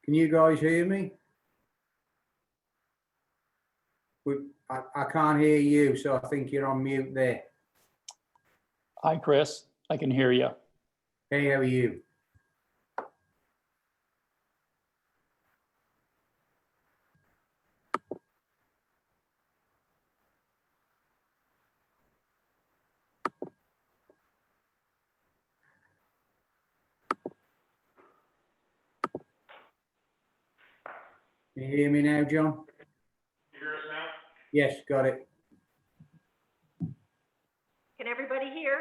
Can you guys hear me? I can't hear you, so I think you're on mute there. Hi, Chris. I can hear you. Hey, how are you? Can you hear me now, John? You hear us now? Yes, got it. Can everybody hear?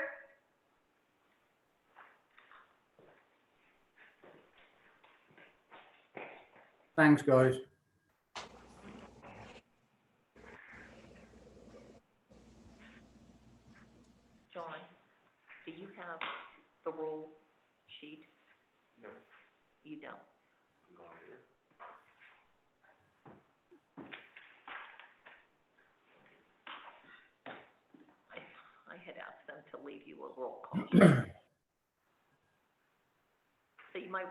Thanks, guys. John, do you have the roll sheet? No. You don't? Not here. I had asked them to leave you a roll call sheet. So you might,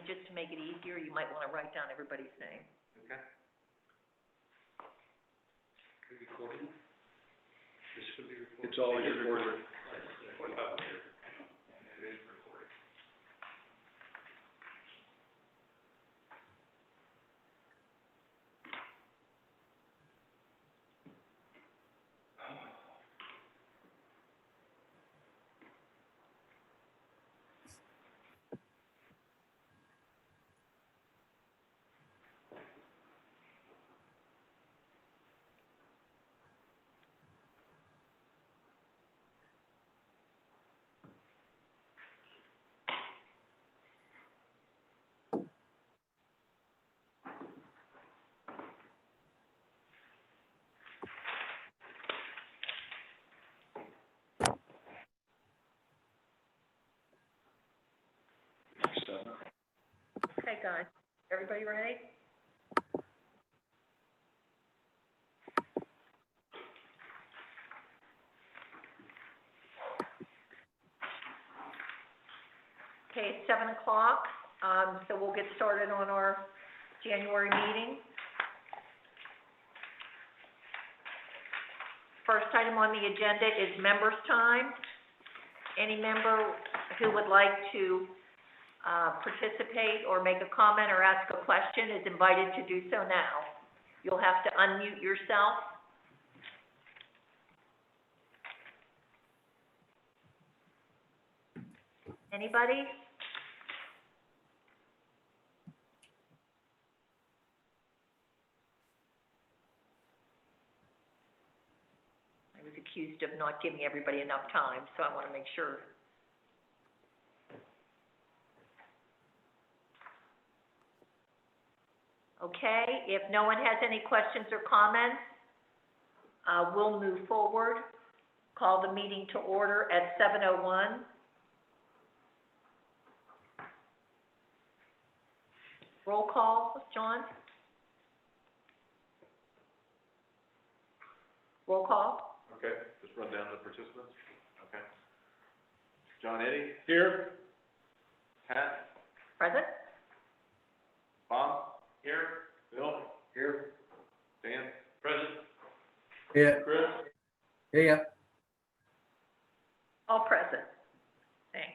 just to make it easier, you might want to write down everybody's name. Okay. Recording? This should be recorded. It's always recorded. It is recorded. Okay, guys, everybody ready? Okay, it's 7 o'clock, so we'll get started on our January meeting. First item on the agenda is members' time. Any member who would like to participate or make a comment or ask a question is invited to do so now. You'll have to unmute yourself. Anybody? I was accused of not giving everybody enough time, so I want to make sure. Okay, if no one has any questions or comments, we'll move forward. Call the meeting to order at 7:01. Roll call, John? Roll call? Okay, just run down the participants. Okay. John Eddy? Here. Pat? Present? Bob? Here. Bill? Here. Dan? Present. Yeah, Chris? here. All present. Thanks.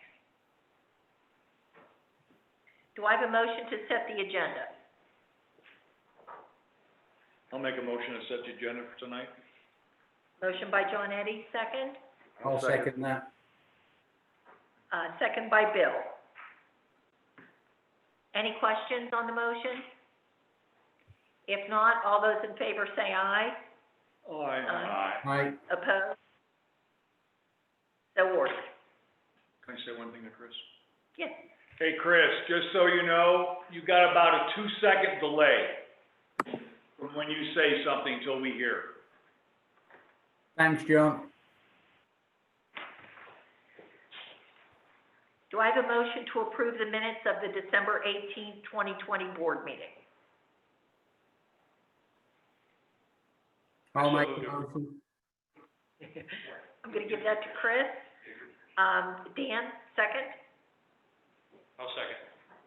Do I have a motion to set the agenda? I'll make a motion to set the agenda for tonight. Motion by John Eddy, second. I'll second that. Second by Bill. Any questions on the motion? If not, all those in favor say aye. Aye. Aye. Opposed? So ordered. Can I say one thing to Chris? Yes. Hey, Chris, just so you know, you got about a 2-second delay from when you say something till we hear. Thanks, John. Do I have a motion to approve the minutes of the December 18th, 2020 board meeting? I'll make the motion. I'm going to give that to Chris. Dan, second? I'll second.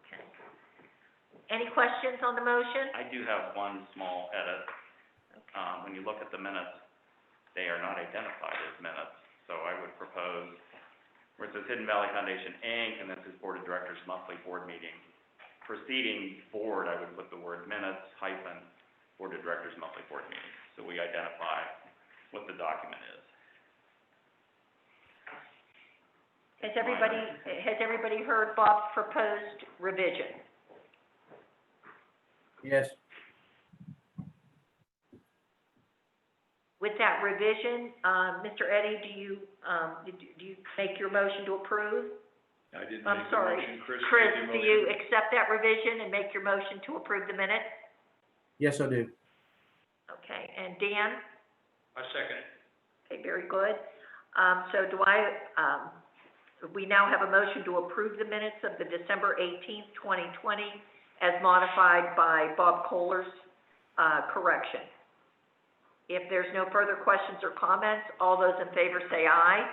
Okay. Any questions on the motion? I do have one small edit. When you look at the minutes, they are not identified as minutes. So I would propose, where it says Hidden Valley Foundation, Inc., and this is Board of Directors monthly board meeting. Preceding board, I would put the word minutes hyphen Board of Directors monthly board meeting. So we identify what the document is. Has everybody heard Bob's proposed revision? Yes, With that revision, Mr. Eddy, do you make your motion to approve? I didn't I'm make the sorry. motion, Chris Chris, made the do motion. you accept that revision and make your motion to approve the minutes? yes, I do. Okay, and Dan? I second it. Okay, very good. So we now have a motion to approve the minutes of the December 18th, 2020, as modified by Bob Kohler's correction. If there's no further questions or comments, all those in favor say aye.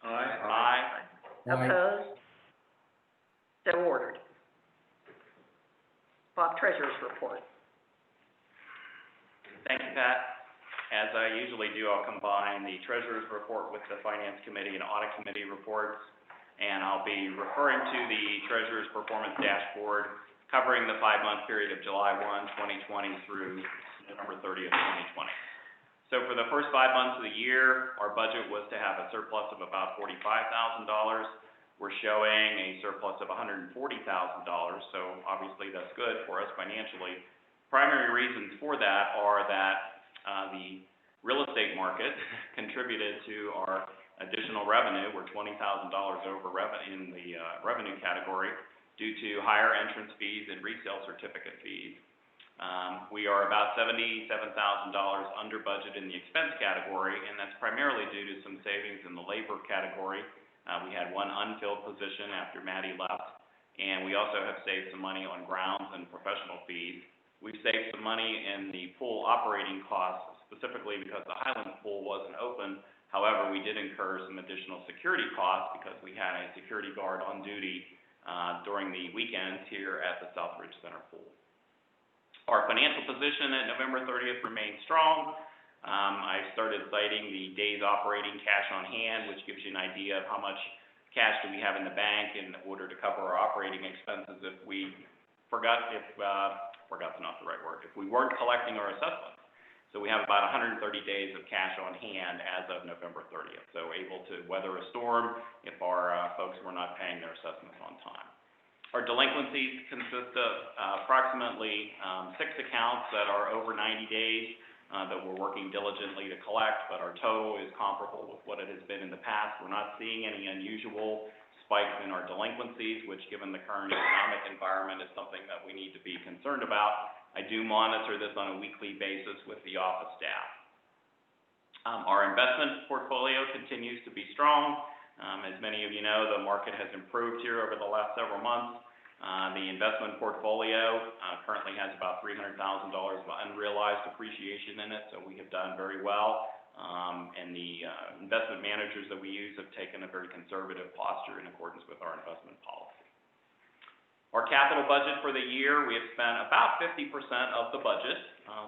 Aye. Aye. Aye. Opposed? So ordered. Bob, Treasurer's report. Thank you, Pat. As I usually do, I'll combine the Treasurer's report with the Finance Committee and Audit Committee reports. And I'll be referring to the Treasurer's Performance Dashboard covering the 5-month period of July 1, 2020 through November 30th, 2020. So for the first 5 months of the year, our budget was to have a surplus of about $45,000. We're showing a surplus of $140,000, so obviously that's good for us financially. Primary reasons for that are that the real estate market contributed to our additional revenue. We're $20,000 over in the revenue category due to higher entrance fees and resale certificate fees. We are about $77,000 under budget in the expense category, and that's primarily due to some savings in the labor category. We had one unfilled position after Maddie left, and we also have saved some money on grounds and professional fees. We've saved some money in the pool operating costs, specifically because the Highlands pool wasn't open. However, we did incur some additional security costs because we had a security guard on duty during the weekends here at the Southridge Center pool. Our financial position at November 30th remains strong. I started citing the days operating cash on hand, which gives you an idea of how much cash do we have in the bank in order to cover our operating expenses if we forgot's not the right word, if we weren't collecting our assessments. So we have about 130 days of cash on hand as of November 30th, so able to weather a storm if our folks were not paying their assessments on time. Our delinquencies consist of approximately 6 accounts that are over 90 days that we're working diligently to collect, but our total is comparable with what it has been in the past. We're not seeing any unusual spikes in our delinquencies, which given the current economic environment is something that we need to be concerned about. I do monitor this on a weekly basis with the office staff. Our investment portfolio continues to be strong. As many of you know, the market has improved here over the last several months. The investment portfolio currently has about $300,000 of unrealized appreciation in it, so we have done very well. And the investment managers that we use have taken a very conservative posture in accordance with our investment policy. Our capital budget for the year, we have spent about 50% of the budget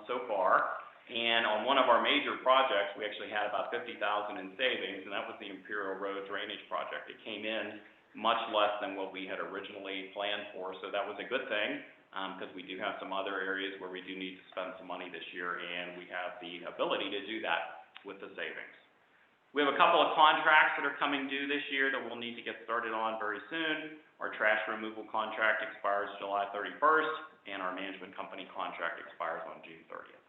so far. And on one of our major projects, we actually had about $50,000 in savings, and that was the Imperial Road Drainage Project. It came in much less than what we had originally planned for, so that was a good thing, because we do have some other areas where we do need to spend some money this year, and we have the ability to do that with the savings. We have a couple of contracts that are coming due this year that we'll need to get started on very soon. Our trash removal contract expires July 31st, and our management company contract expires on June 30th.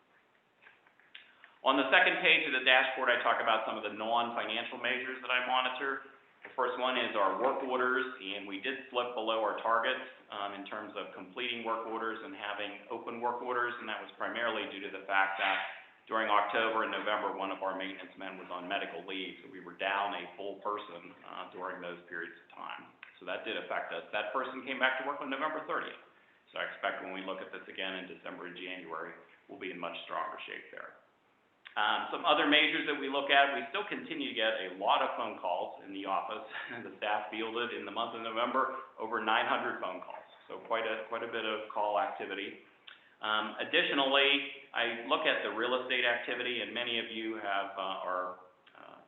On the second page of the dashboard, I talk about some of the non-financial measures that I monitor. The first one is our work orders, and we did slip below our targets in terms of completing work orders and having open work orders, and that was primarily due to the fact that during October and November, one of our maintenance men was on medical leave, so we were down a full person during those periods of time. So that did affect us. That person came back to work on November 30th. So I expect when we look at this again in December and January, we'll be in much stronger shape there. Some other measures that we look at, we still continue to get a lot of phone calls in the office. The staff fielded in the month of November over 900 phone calls. so quite a bit of call activity. Additionally, I look at the real estate activity, and many of you are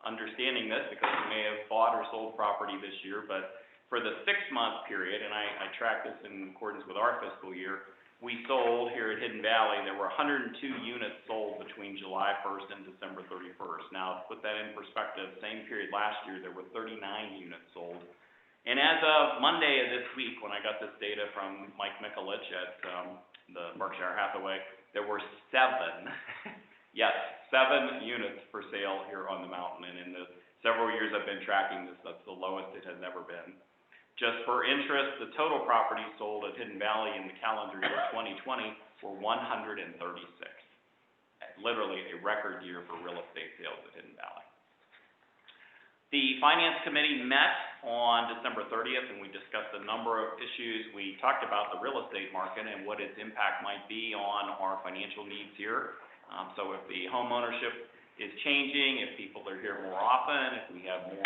understanding this because you may have bought or sold property this year, but for the 6-month period, and I track this in accordance with our fiscal year, we sold here at Hidden Valley, there were 102 units sold between July 1st and December 31st. Now, to put that in perspective, same period last year, there were 39 units sold. And as of Monday of this week, when I got this data from Mike Mikulich at the Berkshire Hathaway, there were 7, yes, 7 units for sale here on the mountain. And in the several years I've been tracking this, that's the lowest it has ever been. Just for interest, the total properties sold at Hidden Valley in the calendar year 2020 were 136. Literally a record year for real estate sales at Hidden Valley. The Finance Committee met on December 30th, and we discussed a number of issues. We talked about the real estate market and what its impact might be on our financial needs here. So if the home ownership is changing, if people are here more often, if we have more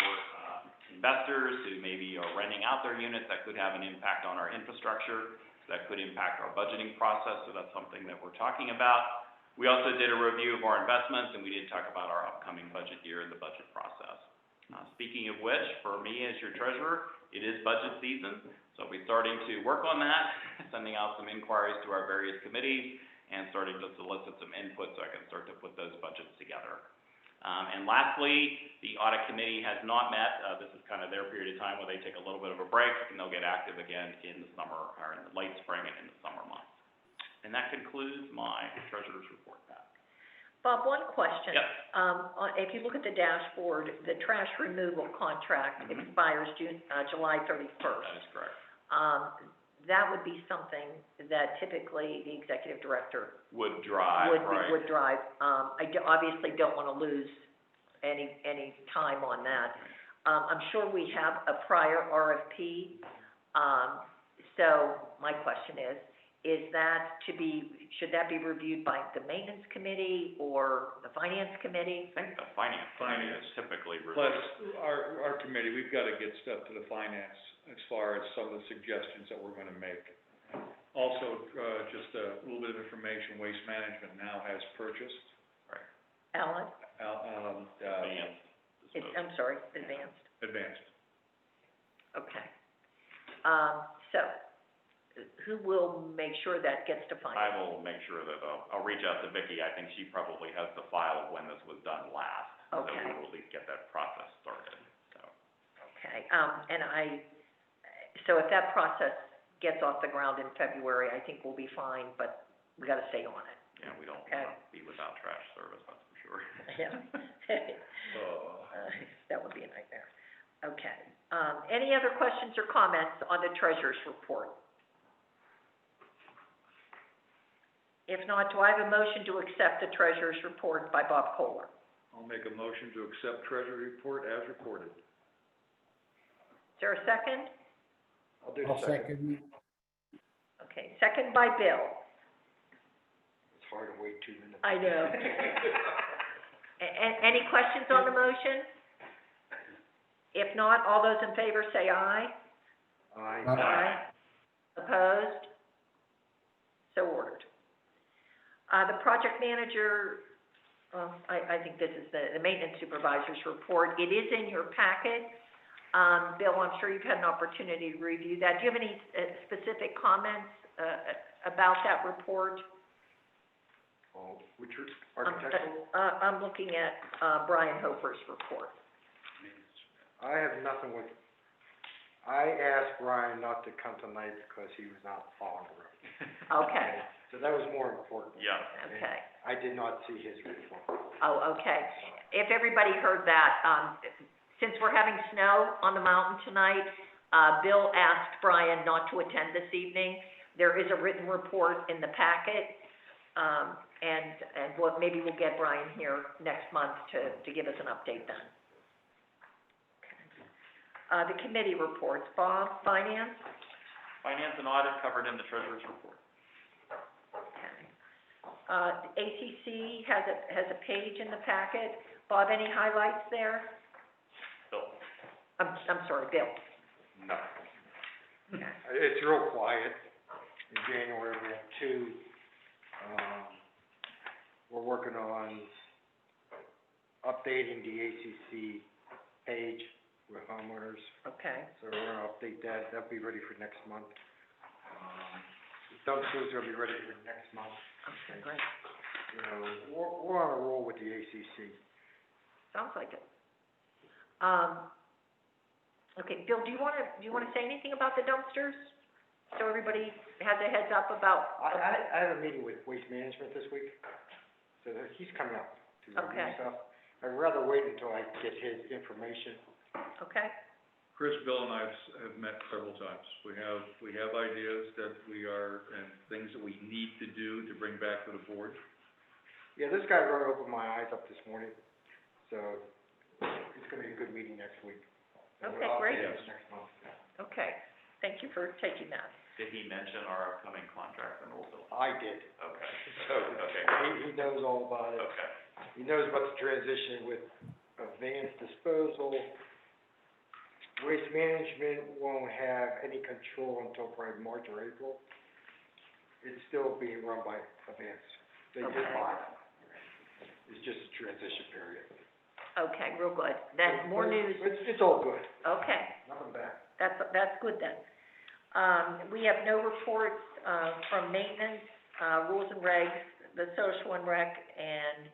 investors who maybe are renting out their units, that could have an impact on our infrastructure, that could impact our budgeting process, so that's something that we're talking about. We also did a review of our investments, and we did talk about our upcoming budget year and the budget process. Speaking of which, for me as your treasurer, it is budget season, so I'll be starting to work on that, sending out some inquiries to our various committees, and starting to solicit some input so I can start to put those budgets together. And lastly, the audit committee has not met. This is kind of their period of time where they take a little bit of a break, and they'll get active again in the summer, or in the late spring and in the summer months. And that concludes my treasurer's report, Pat. Bob, one question. Yep. If you look at the dashboard, the trash removal contract expires July 31st. That is correct. That would be something that typically the executive director Would drive, right. would drive. Obviously don't want to lose any time on that. I'm sure we have a prior RFP. So my question is that should that be reviewed by the maintenance committee or the finance committee? I think the finance committee is typically reviewed. Plus, our committee, we've got to get stuff to the finance as far as some of the suggestions that we're gonna make. Also, just a little bit of information, Waste Management now has purchased. Alan? Advanced. I'm sorry, advanced. Okay. So, who will make sure that gets to finance? I will make sure that I'll reach out to Vicki. I think she probably has the file of when this was done last. Okay. So we will at least get that process started, so. Okay, so if that process gets off the ground in February, I think we'll be fine, but we gotta stay on it. Yeah, we don't Okay. want to be without trash service, that's for sure. Yeah. Oh. That would be a nightmare. Okay, any other questions or comments on the treasurer's report? If not, do I have a motion to accept the treasurer's report by Bob Kohler? I'll make a motion to accept treasury report as reported. Is there a second? I'll second. Okay, second by Bill. It's hard to wait 2 minutes. I know. Any questions on the motion? If not, all those in favor say aye. Aye. Opposed? So ordered. The project manager, I think this is the maintenance supervisor's report. It is in your packet. Bill, I'm sure you've had an opportunity to review that. Do you have any specific comments about that report? Oh, which architectural? I'm looking at Brian Hofer's report. I have nothing with, I asked Brian not to come tonight because he was not following the road. Okay. So that was more important. Yeah. Okay. I did not see his report. Oh, okay. If everybody heard that, since we're having snow on the mountain tonight, Bill asked Brian not to attend this evening. There is a written report in the packet, and maybe we'll get Brian here next month to give us an update then. Okay. The committee reports. Bob, Finance? Finance and audit covered in the treasurer's report. Okay. ACC has a page in the packet. Bob, any highlights there? Bill? I'm sorry, Bill. No. Okay. It's real quiet. In January, we have 2. We're working on updating the ACC page with homeowners, Okay, so we're gonna update that, that'll be ready for next month. Dumpsters will be ready for next month. okay, great. You know, we're on a roll with the ACC. Sounds like it. Okay, Bill, do you wanna say anything about the dumpsters? So everybody has a heads up about, I have a meeting with Waste Management this week, so he's coming up to review Okay. stuff. I'd rather wait until I get his information. okay? Chris, Bill, and I have met several times. We have ideas that and things that we need to do to bring back to the board. Yeah, this guy really opened my eyes up this morning, so it's gonna be a good meeting next week. And Okay, we'll great. update us next month. Okay, thank you for taking that. Did he mention our upcoming contract renewal, Bill? I did, Okay, so okay, he knows all about it. okay. He knows about the transition with advanced disposal. Waste Management won't have any control until probably March or April. It's still being run by Advanced. They did Okay. buy it. It's just a transition period. Okay, real good. Then more news, It's all good, okay, nothing bad. that's good then. We have no reports, from maintenance, rules and regs, the social and rec, and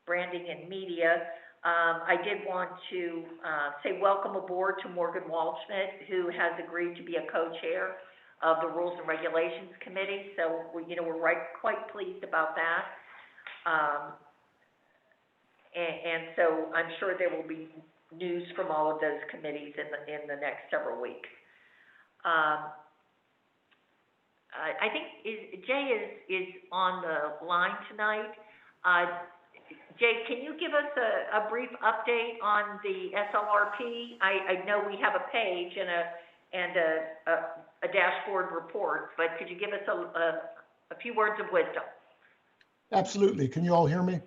branding and media. I did want to, say welcome aboard to Morgan Waldschmidt, who has agreed to be a co-chair of the Rules and Regulations Committee, so we're quite pleased about that. And so I'm sure there will be news from all of those committees in the next several weeks. I think Jay is on the line tonight. Jay, can you give us a brief update on the SLRP? I know we have a page and a dashboard report, but could you give us a few words of wisdom? Absolutely. Can you all hear me?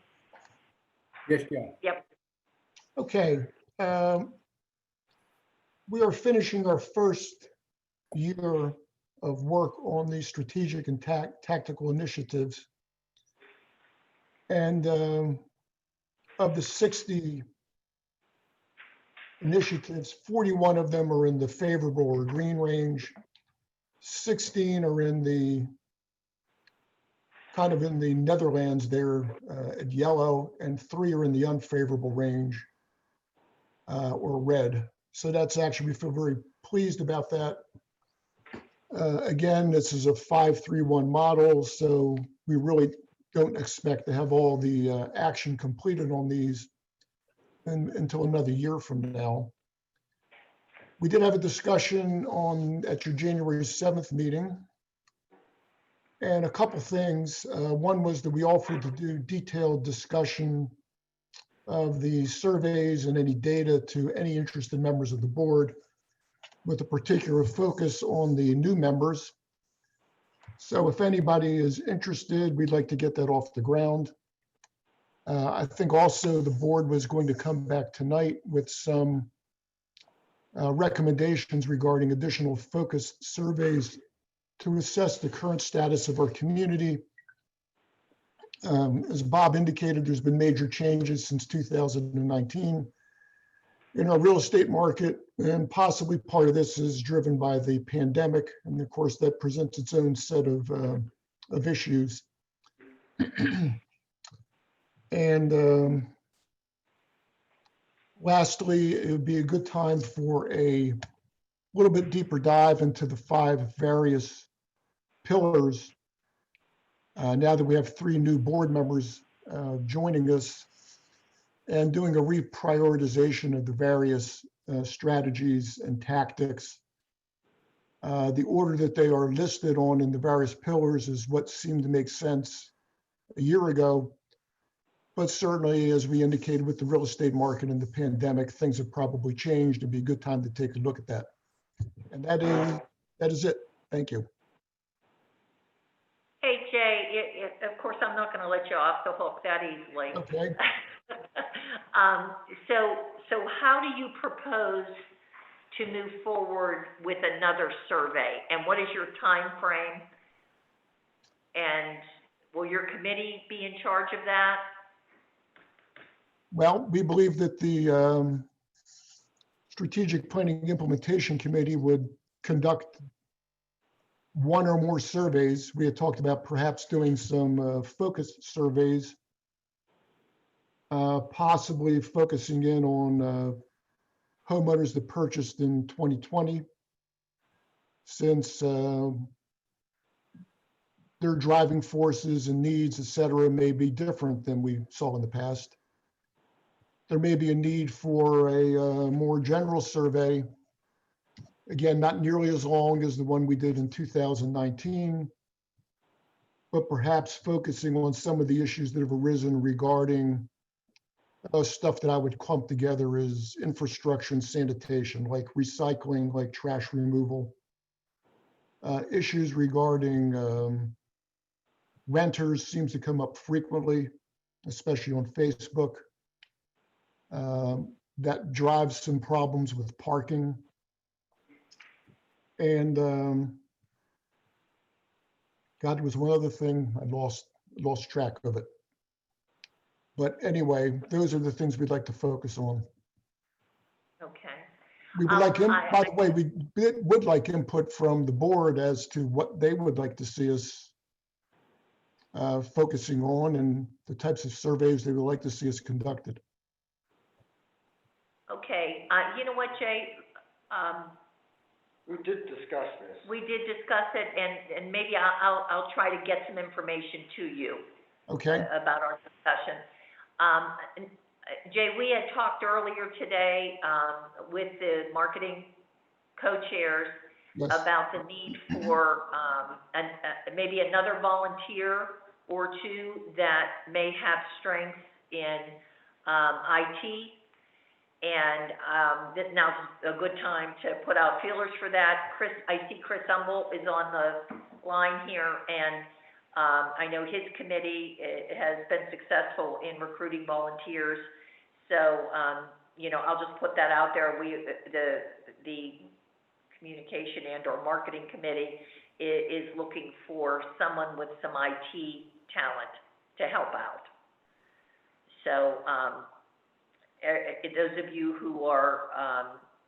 Yes, John. Yep, Okay. We are finishing our first year of work on these strategic and tactical initiatives. And of the 60 initiatives, 41 of them are in the favorable or green range. 16 are in the kind of in the Netherlands there at yellow, and 3 are in the unfavorable range or red. So that's actually, we feel very pleased about that. Again, this is a 5-3-1 model, so we really don't expect to have all the action completed on these until another year from now. We did have a discussion at your January 7th meeting. And a couple things. One was that we offered to do detailed discussion of the surveys and any data to any interested members of the board, with a particular focus on the new members. So if anybody is interested, we'd like to get that off the ground. I think also the board was going to come back tonight with some recommendations regarding additional focused surveys to assess the current status of our community. As Bob indicated, there's been major changes since 2019 in our real estate market, and possibly part of this is driven by the pandemic. And of course, that presents its own set of issues. And lastly, it would be a good time for a little bit deeper dive into the 5 various pillars. Now that we have 3 new board members joining us, and doing a reprioritization of the various strategies and tactics. The order that they are listed on in the various pillars is what seemed to make sense a year ago. But certainly, as we indicated with the real estate market and the pandemic, things have probably changed. It'd be a good time to take a look at that. And that is it. Thank you. hey, Jay, of course, I'm not gonna let you off the hook that easily. Okay. So how do you propose to move forward with another survey? And what is your time frame And will your committee be in charge of that? Well, we believe that the Strategic Planning Implementation Committee would conduct one or more surveys. We had talked about perhaps doing some focused surveys, possibly focusing in on homeowners that purchased in 2020, since their driving forces and needs, et cetera, may be different than we saw in the past. There may be a need for a more general survey. Again, not nearly as long as the one we did in 2019, but perhaps focusing on some of the issues that have arisen regarding stuff that I would clump together as infrastructure and sanitation, like recycling, like trash removal. Issues regarding renters seems to come up frequently, especially on Facebook. That drives some problems with parking. And God, there was one other thing, I lost track of it. But anyway, those are the things we'd like to focus on. Okay. We would like, by the way, I- we would like input from the board as to what they would like to see us focusing on and the types of surveys they would like to see us conducted. Okay, you know what, Jay? We did discuss this. We did discuss it, and maybe I'll try to get some information to you Okay, about our discussion. Jay, we had talked earlier today, with the marketing co-chairs yes, about the need for, maybe another volunteer or two that may have strengths in, IT. And, now's a good time to put out feelers for that. I see Chris Humble is on the line here, and, I know his committee has been successful in recruiting volunteers. So, I'll just put that out there. The communication and or marketing committee is looking for someone with some IT talent to help out. So, those of you who are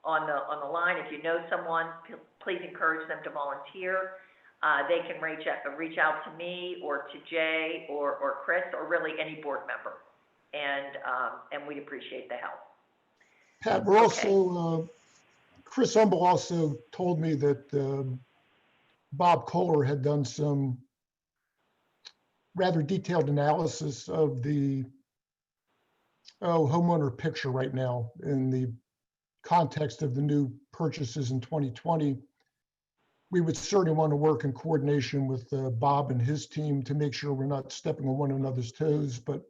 on the line, if you know someone, please encourage them to volunteer. They can reach out to me or to Jay or Chris or really any board member, and we'd appreciate the help. Pat, we're also, Chris Humble also told me that Bob Kohler had done some rather detailed analysis of the homeowner picture right now in the context of the new purchases in 2020. We would certainly want to work in coordination with Bob and his team to make sure we're not stepping on one another's toes, but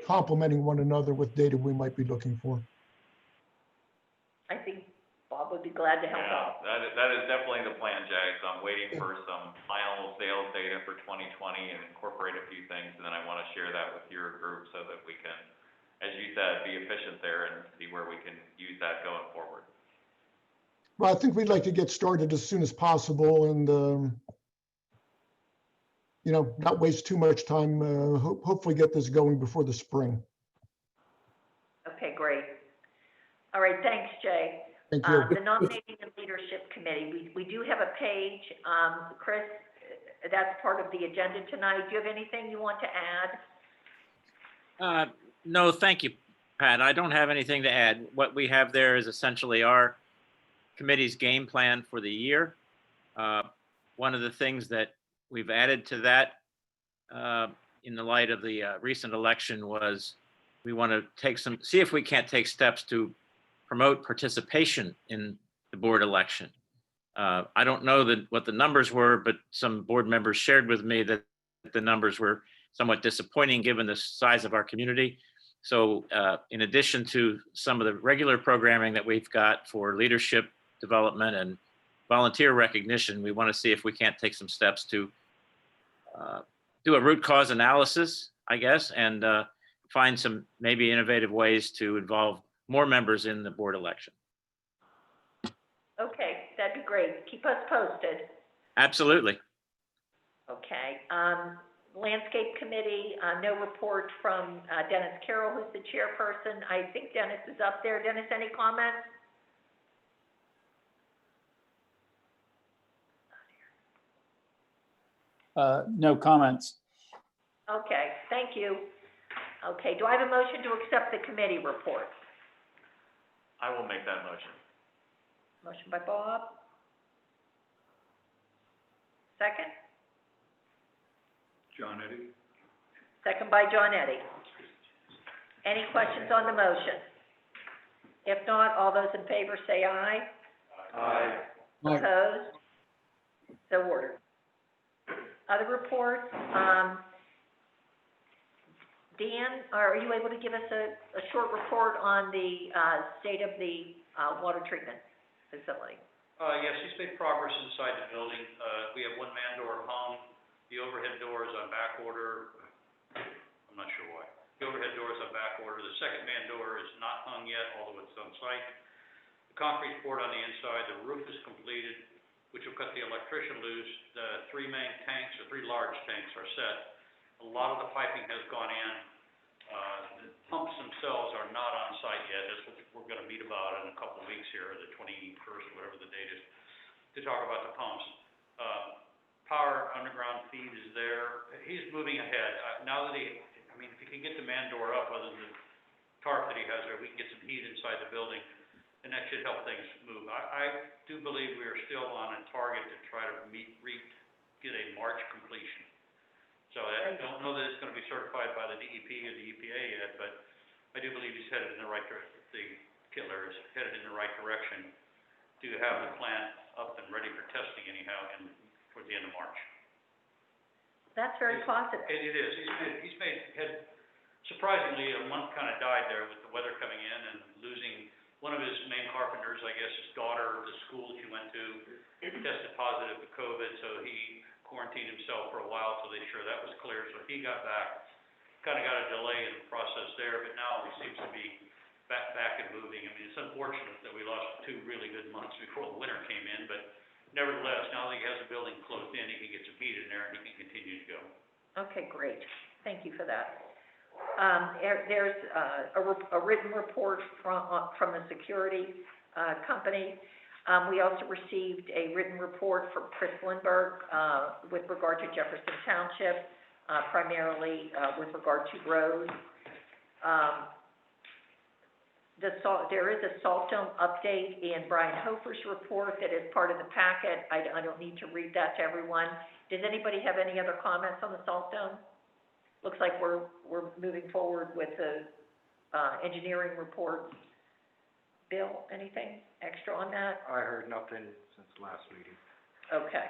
complementing one another with data we might be looking for. I think Bob would be glad to help out. Yeah, that is definitely the plan, Jay. So I'm waiting for some final sales data for 2020 and incorporate a few things, and then I want to share that with your group so that we can, as you said, be efficient there and see where we can use that going forward. Well, I think we'd like to get started as soon as possible and, not waste too much time, hopefully get this going before the spring. Okay, great. All right, thanks, Jay. Thank you. The nominating and leadership committee, we do have a page. Chris, that's part of the agenda tonight. Do you have anything you want to add? No, thank you, Pat. I don't have anything to add. What we have there is essentially our committee's game plan for the year. One of the things that we've added to that in the light of the recent election was we want to see if we can't take steps to promote participation in the board election. I don't know what the numbers were, but some board members shared with me that the numbers were somewhat disappointing given the size of our community. So in addition to some of the regular programming that we've got for leadership development and volunteer recognition, we want to see if we can't take some steps to do a root cause analysis, I guess, and find some maybe innovative ways to involve more members in the board election. Okay, that'd be great. Keep us posted. Absolutely. Okay, Landscape Committee, no report from, Dennis Carroll, who's the chairperson. I think Dennis is up there. Dennis, any comments? No comments. Okay, thank you. Okay, do I have a motion to accept the committee report? I will make that motion. Motion by Bob. Second? John Eddie? Second by John Eddie. Any questions on the motion? If not, all those in favor say aye. Aye. Aye. Opposed? So ordered. Other reports, Dan, are you able to give us a short report on the, state of the, water treatment facility? Yes, he's made progress inside the building. We have one man door hung. The overhead door is on back order. I'm not sure why. The overhead door is on back order. The second man door is not hung yet, although it's on site. The concrete's poured on the inside. The roof is completed, which will cut the electrician loose. The three main tanks, or three large tanks, are set. A lot of the piping has gone in. The pumps themselves are not on site yet. That's what we're gonna meet about in a couple of weeks here, the 21st, whatever the date is, to talk about the pumps. Power underground feed is there. He's moving ahead. Now that if he can get the man door up, other than the tarp that he has there, we can get some heat inside the building, and that should help things move. I do believe we are still on a target to try to get a March completion. So I don't know that it's gonna be certified by the DEP or the EPA yet, but I do believe he's headed in the right direction. The Kittler is headed in the right direction to have the plant up and ready for testing anyhow, and toward the end of March. That's very positive. It is. He's surprisingly, a month kind of died there with the weather coming in and losing one of his main carpenters, I guess his daughter, the school that she went to, tested positive for COVID, so he quarantined himself for a while till they sure that was clear. So he got back, kind of got a delay in the process there, but now he seems to be back and moving. I mean, it's unfortunate that we lost 2 really good months before the winter came in, but nevertheless, now that he has the building closed in, he can get some heat in there and he can continue to go. Okay, great. Thank you for that. There's a written report from the security company. We also received a written report from Chris Lindberg with regard to Jefferson Township, primarily with regard to roads. There is a salt dome update in Brian Hofer's report that is part of the packet. I don't need to read that to everyone. Does anybody have any other comments on the salt dome? Looks like we're moving forward with the engineering report. Bill, anything extra on that? I heard nothing since last meeting. Okay.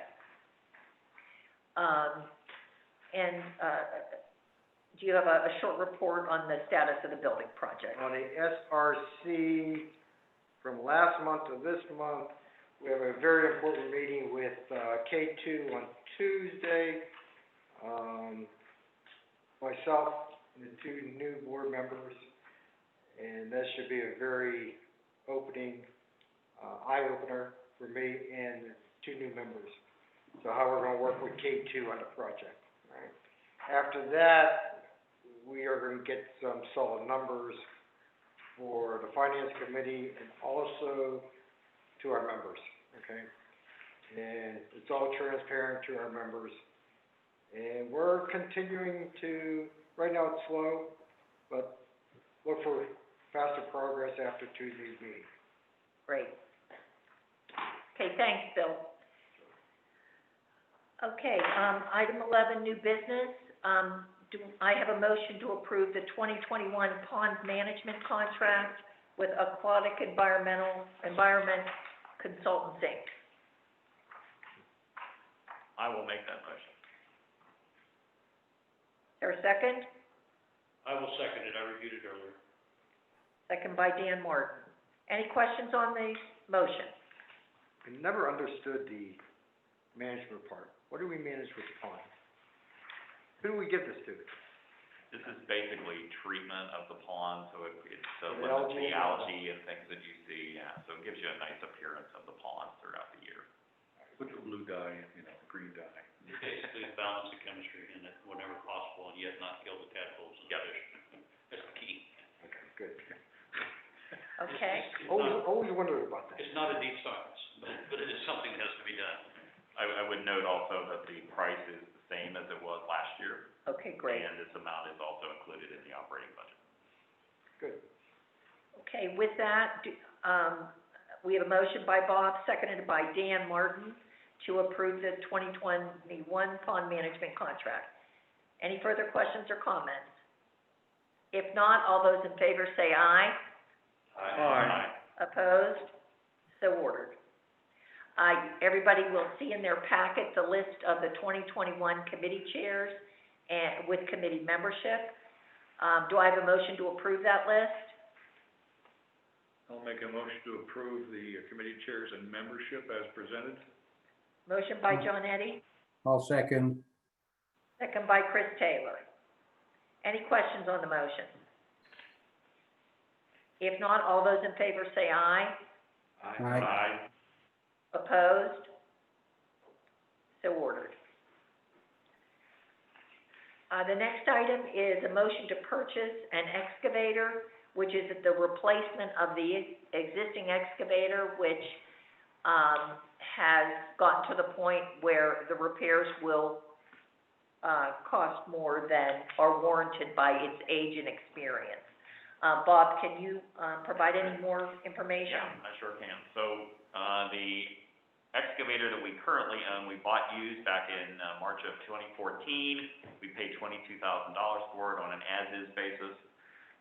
Do you have a short report on the status of the building project? On the SRC, from last month to this month, we have a very important meeting with K2 on Tuesday. Myself and the 2 new board members, and that should be a very eye-opener for me and 2 new members. So how we're gonna work with K2 on the project, right? After that, we are gonna get some solid numbers for the finance committee and also to our members, okay? And it's all transparent to our members. And we're continuing to, right now it's slow, but look for faster progress after Tuesday's meeting. Great. Okay, thanks, Bill. Okay, item 11, new business. I have a motion to approve the 2021 pond management contract with Aquatic Environment Consultants, Inc. I will make that motion. Is there a second? I will second it. I reviewed it earlier. Second by Dan Martin. Any questions on the motion? I never understood the management part. What do we manage with the pond? Who do we give this to? This is basically treatment of the pond, so it's The limits algae the and all. algae and things that you see, yeah. So it gives you a nice appearance of the pond throughout the year. Put the blue dye, green dye. Basically balance the chemistry in it whenever possible, and yet not kill the tadpoles in the fish. That's the key. Okay, good. Okay, Always wondered about that. It's not a deep science, but it is something that has to be done. I would note also that the price is the same as it was last year, okay, great. and this amount is also included in the operating budget. Good. Okay, with that, we have a motion by Bob, seconded by Dan Martin, to approve the 2021 pond management contract. Any further questions or comments? If not, all those in favor say aye. Aye. Opposed? So ordered. Everybody will see in their packet the list of the 2021 committee chairs and with committee membership. Do I have a motion to approve that list? I'll make a motion to approve the committee chairs and membership as presented. Motion by John Eddie, I'll second. second by Chris Taylor. Any questions on the motion? If not, all those in favor say aye. Aye. Opposed? So ordered. The next item is a motion to purchase an excavator, which is the replacement of the existing excavator, which has gotten to the point where the repairs will cost more than are warranted by its age and experience. Bob, can you provide any more information? Yeah, I sure can. So, the excavator that we currently own, we bought used back in March of 2014. We paid $22,000 for it on an as-is basis.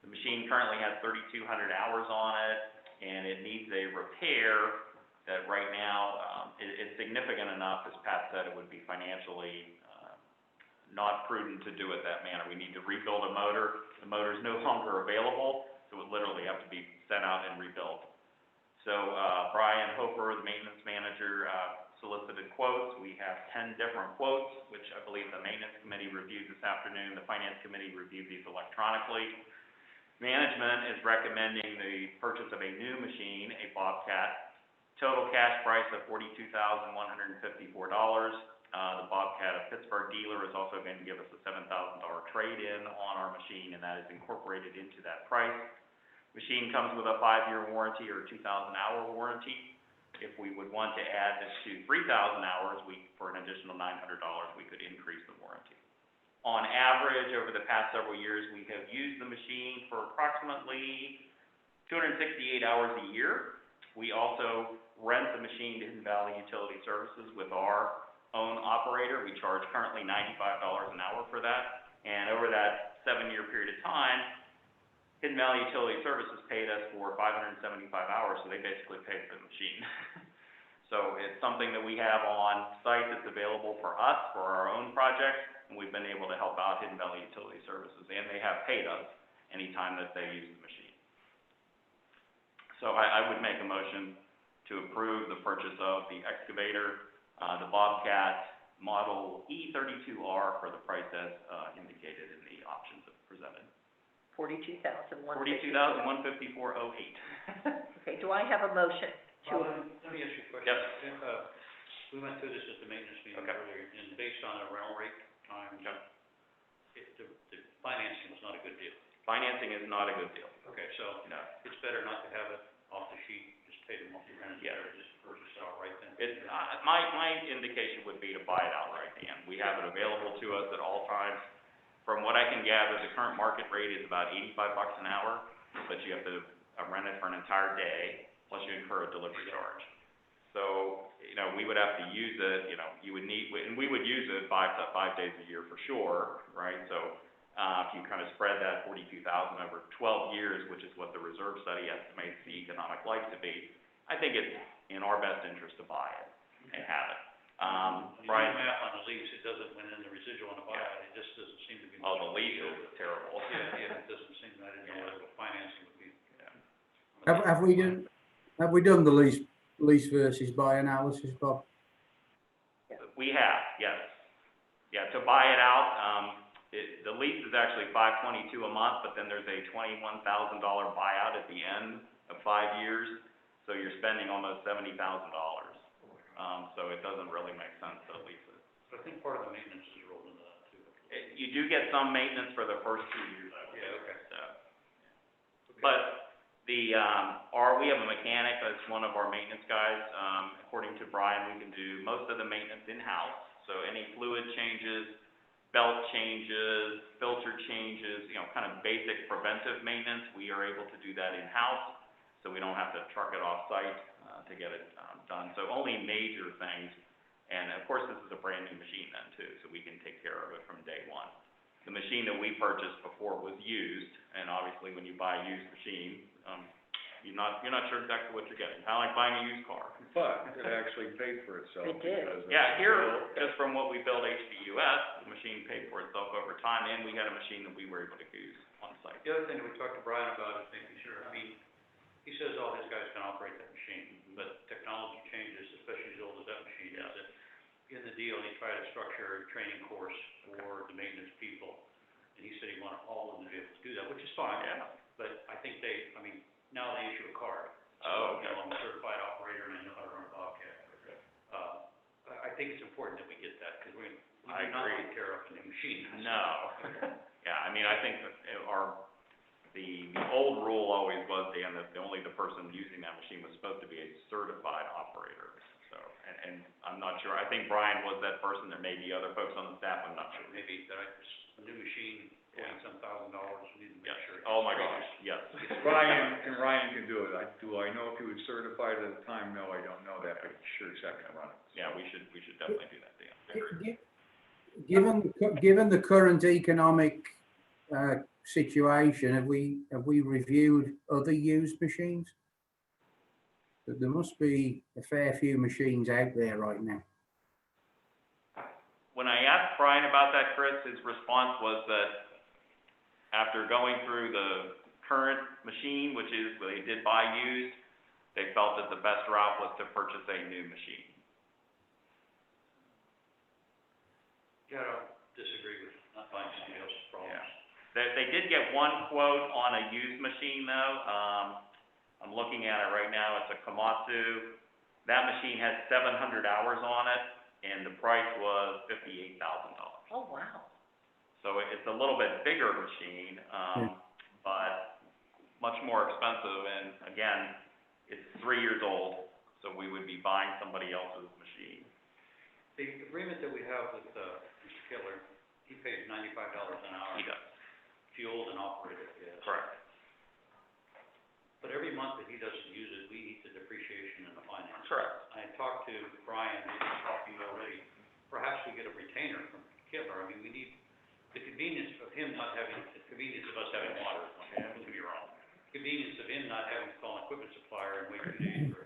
The machine currently has 3,200 hours on it, and it needs a repair that right now, it's significant enough, as Pat said, it would be financially not prudent to do it that manner. We need to rebuild a motor. The motor is no longer available, so it would literally have to be sent out and rebuilt. So, Brian Hofer, the maintenance manager, solicited quotes. We have 10 different quotes, which I believe the maintenance committee reviewed this afternoon. The finance committee reviewed these electronically. Management is recommending the purchase of a new machine, a Bobcat. Total cash price of $42,154. The Bobcat, a Pittsburgh dealer, is also going to give us a $7,000 trade-in on our machine, and that is incorporated into that price. Machine comes with a 5-year warranty or 2,000-hour warranty. If we would want to add this to 3,000 hours, for an additional $900, we could increase the warranty. On average, over the past several years, we have used the machine for approximately 268 hours a year. We also rent the machine to Hidden Valley Utility Services with our own operator. We charge currently $95 an hour for that. And over that 7-year period of time, Hidden Valley Utility Services paid us for 575 hours, so they basically paid for the machine. So it's something that we have on site that's available for us, for our own projects, and we've been able to help out Hidden Valley Utility Services, and they have paid us anytime that they use the machine. So I would make a motion to approve the purchase of the excavator, the Bobcat Model E32R for the price as indicated in the options that presented. $42,154.08. Okay, do I have a motion to? Let me ask you a question. Yes. We went through this at the maintenance meeting earlier, and based on a rental rate time, the financing was not a good deal. Financing is not a good deal. Okay, so No. it's better not to have it off the sheet, just pay the monthly rent, Yeah. or just purchase it outright then. It's, my indication would be to buy it outright, Dan. We have it available to us at all times. From what I can gather, the current market rate is about $85 an hour, but you have to rent it for an entire day, plus you incur a delivery charge. So, we would have to use it, you would need, and we would use it 5 days a year for sure, right? So, if you kind of spread that 42,000 over 12 years, which is what the reserve study estimates the economic life to be, I think it's in our best interest to buy it and have it. Brian, the math on the lease, it doesn't, when in the residual on the buyout, it just doesn't seem to be. Oh, the lease is terrible. Yeah, it doesn't seem, I didn't know whether the financing would be. Have we done the lease versus buy analysis, Bob? We have, yes. Yeah, to buy it out, the lease is actually $522 a month, but then there's a $21,000 buyout at the end of 5 years, so you're spending almost $70,000. so it doesn't really make sense to lease it. But I think part of the maintenance is rolled into that too. You do get some maintenance for the first 2 years, I would say. Yeah, okay. So, but we have a mechanic that's one of our maintenance guys. According to Brian, we can do most of the maintenance in-house. So any fluid changes, belt changes, filter changes, kind of basic preventive maintenance, we are able to do that in-house. So we don't have to truck it off-site, to get it, done. So only major things. And of course, this is a brand new machine then too, so we can take care of it from day one. The machine that we purchased before was used, and obviously when you buy a used machine, you're not sure exactly what you're getting, kind of like buying a used car. But it actually paid for itself. It did. because of Yeah, here, skill. just from what we built HVUS, the machine paid for itself over time, and we had a machine that we were able to use on site. The other thing that we talked to Brian about is making sure, he says all his guys can operate that machine, but technology changes, especially as old as that machine is. That in the deal, he tried to structure a training course for the maintenance people, and he said he wanted all of them to be able to do that, which is fine. Yeah. But I think now they issue a card. Oh, okay. So, I'm a certified operator and I know how to run a Bobcat. I think it's important that we get that, because we I do not agree. want to tear up a new machine. No. Yeah, I think that the old rule always was, Dan, that only the person using that machine was supposed to be a certified operator. So, and I'm not sure, I think Brian was that person, there may be other folks on the staff, I'm not sure. Maybe that a new machine, $40-some thousand, we need to make Yes. sure. Oh, my gosh, yes. Ryan can do it. Do I know if he was certified at the time? No, I don't know that, but sure he's not gonna run it. Yeah, we should definitely do that, Dan. Given the current economic situation, have we reviewed other used machines? There must be a fair few machines out there right now. When I asked Brian about that, Chris, his response was that after going through the current machine, which is, they did buy used, they felt that the best route was to purchase a new machine. Yeah, I don't disagree with not buying somebody else's problems. They did get one quote on a used machine though. I'm looking at it right now, it's a Komatsu. That machine has 700 hours on it, and the price was $58,000. Oh, wow. So it's a little bit bigger machine, but much more expensive, and again, it's 3 years old, so we would be buying somebody else's machine. The agreement that we have with, Mr. Kettler, he pays $95 an hour. He does, Fuel and operator, yes. correct. But every month that he doesn't use it, we eat the depreciation and the finance. Correct. I talked to Brian, and he's talked to you already, perhaps we get a retainer from Kettler. We need the convenience of him not having, the convenience of us having water, don't get me wrong. Convenience of him not having to call an equipment supplier and wait 2 days for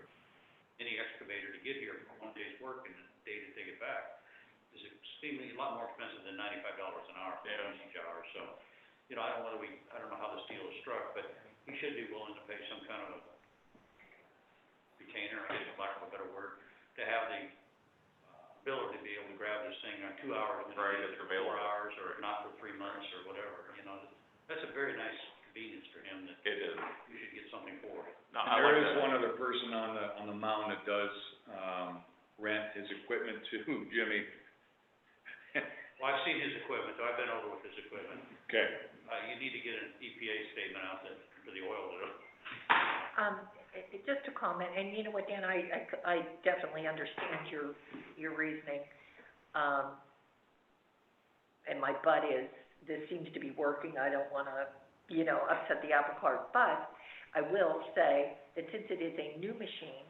any excavator to get here for 1 day's work and a day to take it back is extremely, a lot more expensive than $95 an hour for each hour. So, I don't know how this deal is struck, but he should be willing to pay some kind of a retainer, I guess for lack of a better word, to have the ability to be able to grab this thing on 2 hours, Right, maybe it's for available. 4 hours, or not for 3 months, or whatever, That's a very nice convenience for him that It is. you should get something for. No, And I there like is that. one other person on the mound that does, rent his equipment to Jimmy. Well, I've seen his equipment, though, I've been over with his equipment. Okay. You need to get an EPA statement out that, for the oil that, Just a comment, and you know what, Dan, I definitely understand your reasoning. And my butt is, this seems to be working, I don't wanna, upset the apple cart. But I will say that since it is a new machine,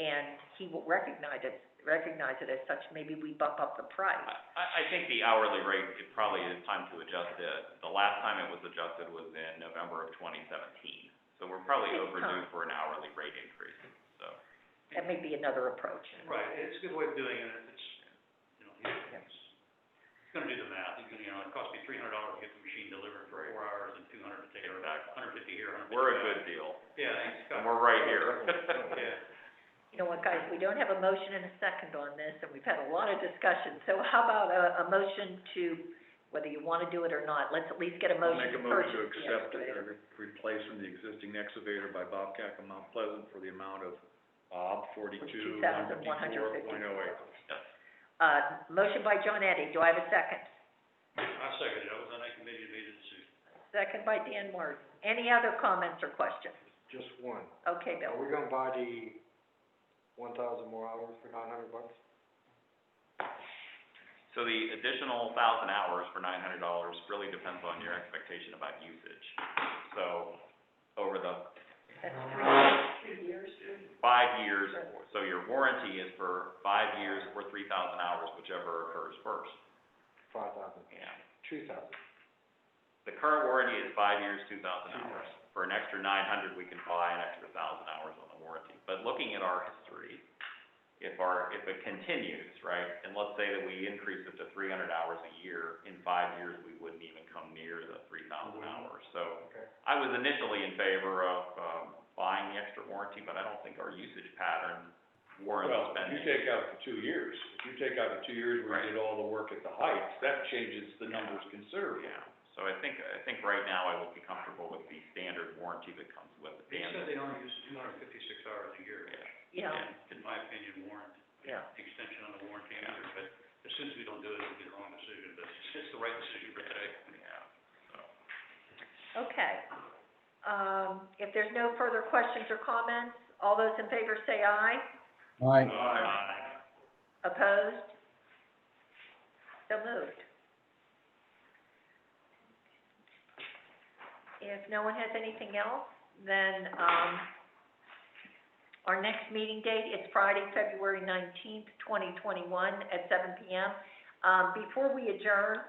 and he will recognize it as such, maybe we bump up the price. I think the hourly rate, it probably is time to adjust it. The last time it was adjusted was in November of 2017. So we're probably It's overdue time. for an hourly rate increase, so. That may be another approach. right, it's a good way of doing it, it's, he's gonna do the math, it cost me $300 to get the machine delivered for 4 hours and $200 to take it, Exactly. 150 here, 150 We're a back. good deal, Yeah, thanks, and we're right here. Yeah. You know what, guys, we don't have a motion and a second on this, and we've had a lot of discussion. So how about a motion to, whether you wanna do it or not, let's at least get a I'll motion make a to motion purchase to the accept excavator. replacing the existing excavator by Bobcat of Mount Pleasant for the amount of Bob, 42, 2,154. 154.08. Motion by John Eddie, do I have a second? I second it, I was on that committee that made the decision. Second by Dan Martin. Any other comments or questions? Just one. Okay, Bill. Are we gonna buy the 1,000 more hours for $900? So the additional 1,000 hours for $900 really depends on your expectation about usage. So over the That's 3 years. 5 years, so your warranty is for 5 years or 3,000 hours, whichever occurs first. 5,000, Yeah. 2,000. The current warranty is 5 years, 2,000 hours. For an extra 900, we can buy an extra 1,000 hours on the warranty. But looking at our history, if it continues, right, and let's say that we increase it to 300 hours a year, in 5 years, we wouldn't even come near the 3,000 hours. So Okay. I was initially in favor of buying the extra warranty, but I don't think our usage pattern warrants Well, if spending. you take out the 2 years, where you did all the work at the heights, that changes the numbers considerably. Yeah, so I think right now I would be comfortable with the standard warranty that comes with it. They said they only use 256 hours a year, Yeah, in my opinion, warrant yeah. extension on the warranty either, but as soon as we don't do it, it'll be the wrong decision, but it's the right decision for today. Yeah, so. Okay. If there's no further questions or comments, all those in favor say aye. Aye. Opposed? So moved. If no one has anything else, then, our next meeting date is Friday, February 19th, 2021 at 7 PM. Before we adjourn,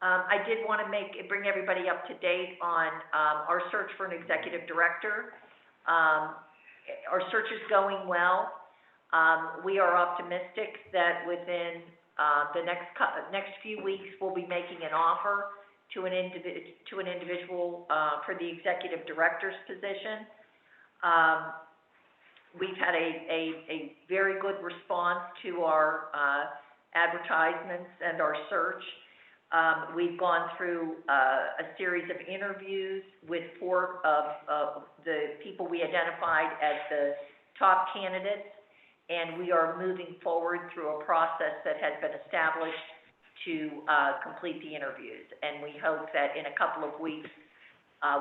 I did want to bring everybody up to date on, our search for an executive director. Our search is going well. We are optimistic that within, the next few weeks, we'll be making an offer to an individual, for the executive director's position. We've had a very good response to our, advertisements and our search. We've gone through, a series of interviews with 4 of the people we identified as the top candidates, and we are moving forward through a process that has been established to, complete the interviews. And we hope that in a couple of weeks,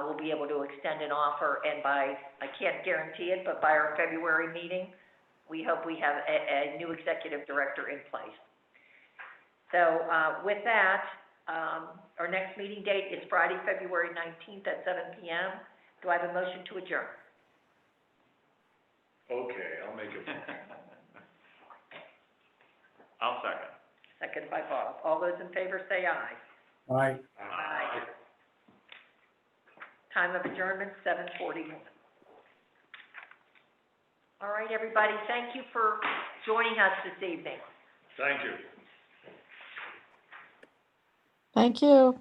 we'll be able to extend an offer, and by, I can't guarantee it, but by our February meeting, we hope we have a new executive director in place. So, with that, our next meeting date is Friday, February 19th at 7 PM. Do I have a motion to adjourn? Okay, I'll make it. I'll second. Second by Bob. All those in favor say aye. Aye. Aye. Time of adjournment, 7:41. All right, everybody, thank you for joining us this evening. Thank you. Thank you.